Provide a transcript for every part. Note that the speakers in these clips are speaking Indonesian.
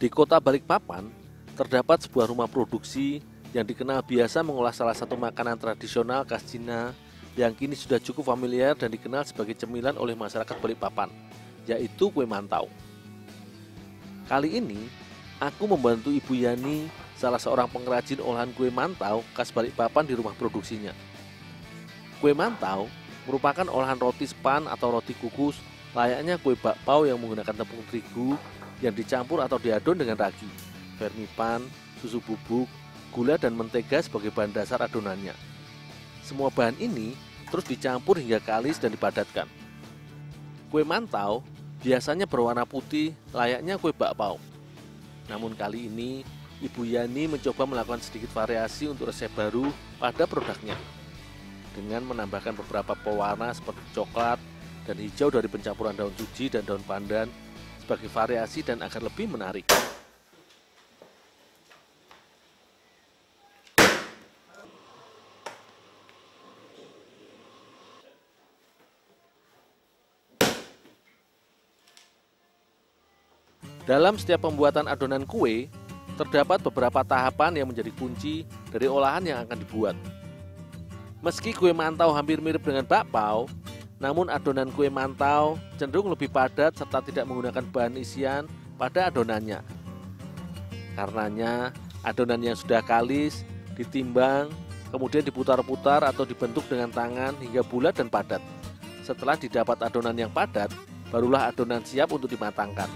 Di kota Balikpapan, terdapat sebuah rumah produksi yang dikenal biasa mengolah salah satu makanan tradisional khas Cina yang kini sudah cukup familiar dan dikenal sebagai cemilan oleh masyarakat Balikpapan, yaitu kue mantau. Kali ini, aku membantu Ibu Yani, salah seorang pengrajin olahan kue mantau khas Balikpapan di rumah produksinya. Kue mantau merupakan olahan roti span atau roti kukus layaknya kue bakpao yang menggunakan tepung terigu yang dicampur atau diadon dengan ragi, vermipan, susu bubuk, gula dan mentega sebagai bahan dasar adonannya. Semua bahan ini terus dicampur hingga kalis dan dipadatkan. Kue mantau biasanya berwarna putih layaknya kue bakpao. Namun kali ini Ibu Yani mencoba melakukan sedikit variasi untuk resep baru pada produknya dengan menambahkan beberapa pewarna seperti coklat dan hijau dari pencampuran daun suji dan daun pandan sebagai variasi dan agar lebih menarik. Dalam setiap pembuatan adonan kue, terdapat beberapa tahapan yang menjadi kunci dari olahan yang akan dibuat. Meski kue mantau hampir mirip dengan bakpao, namun adonan kue mantau cenderung lebih padat serta tidak menggunakan bahan isian pada adonannya. Karenanya, adonan yang sudah kalis ditimbang, kemudian diputar-putar atau dibentuk dengan tangan hingga bulat dan padat. Setelah didapat adonan yang padat, barulah adonan siap untuk dimatangkan.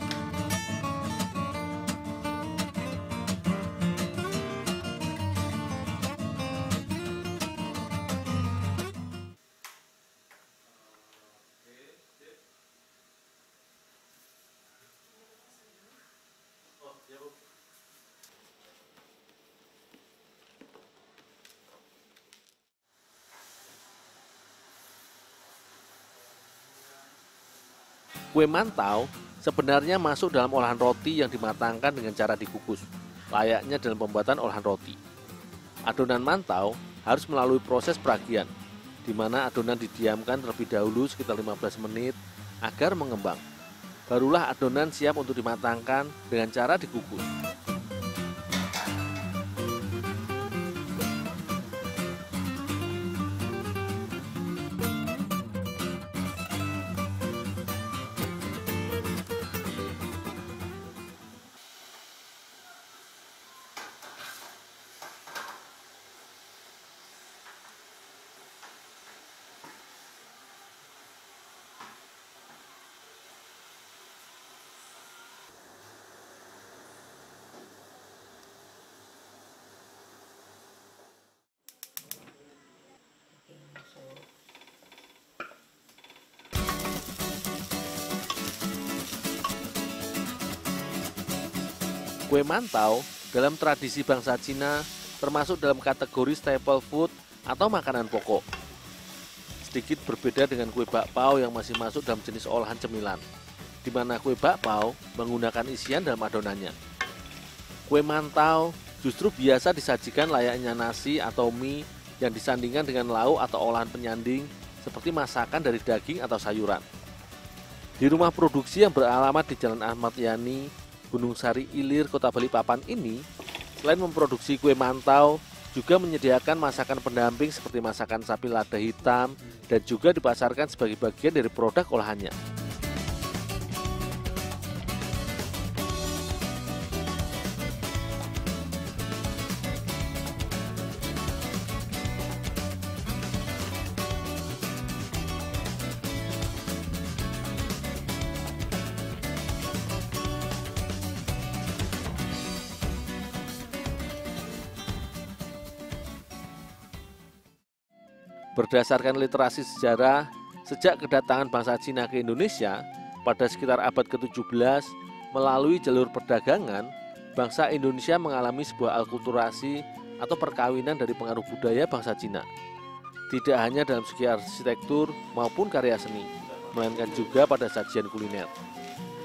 Kue mantau sebenarnya masuk dalam olahan roti yang dimatangkan dengan cara dikukus, layaknya dalam pembuatan olahan roti. Adonan mantau harus melalui proses peragian, di mana adonan didiamkan terlebih dahulu sekitar 15 menit agar mengembang. Barulah adonan siap untuk dimatangkan dengan cara dikukus. Kue mantau dalam tradisi bangsa Cina termasuk dalam kategori staple food atau makanan pokok. Sedikit berbeda dengan kue bakpao yang masih masuk dalam jenis olahan cemilan, di mana kue bakpao menggunakan isian dalam adonannya. Kue mantau justru biasa disajikan layaknya nasi atau mie yang disandingkan dengan lauk atau olahan penyanding seperti masakan dari daging atau sayuran. Di rumah produksi yang beralamat di Jalan Ahmad Yani, Gunung Sari Ilir, Kota Balikpapan ini, selain memproduksi kue mantau, juga menyediakan masakan pendamping seperti masakan sapi lada hitam dan juga dipasarkan sebagai bagian dari produk olahannya. Berdasarkan literasi sejarah, sejak kedatangan bangsa Cina ke Indonesia pada sekitar abad ke-17, melalui jalur perdagangan, bangsa Indonesia mengalami sebuah alkulturasi atau perkawinan dari pengaruh budaya bangsa Cina. Tidak hanya dalam segi arsitektur maupun karya seni, melainkan juga pada sajian kuliner.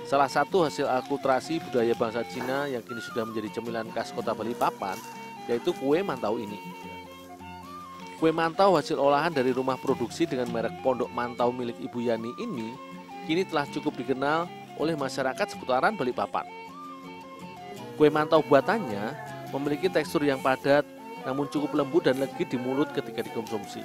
Salah satu hasil akulturasi budaya bangsa Cina yang kini sudah menjadi cemilan khas Kota Balikpapan, yaitu kue mantau ini. Kue mantau hasil olahan dari rumah produksi dengan merek Pondok Mantau milik Ibu Yani ini kini telah cukup dikenal oleh masyarakat seputaran Balikpapan. Kue mantau buatannya memiliki tekstur yang padat, namun cukup lembut dan legit di mulut ketika dikonsumsi.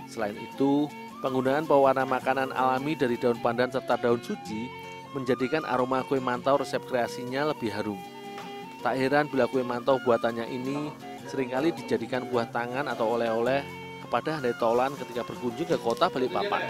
Selain itu, penggunaan pewarna makanan alami dari daun pandan serta daun suci menjadikan aroma kue mantau resep kreasinya lebih harum. Tak heran bila kue mantau buatannya ini seringkali dijadikan buah tangan atau oleh-oleh kepada handai tolan ketika berkunjung ke kota Balikpapan.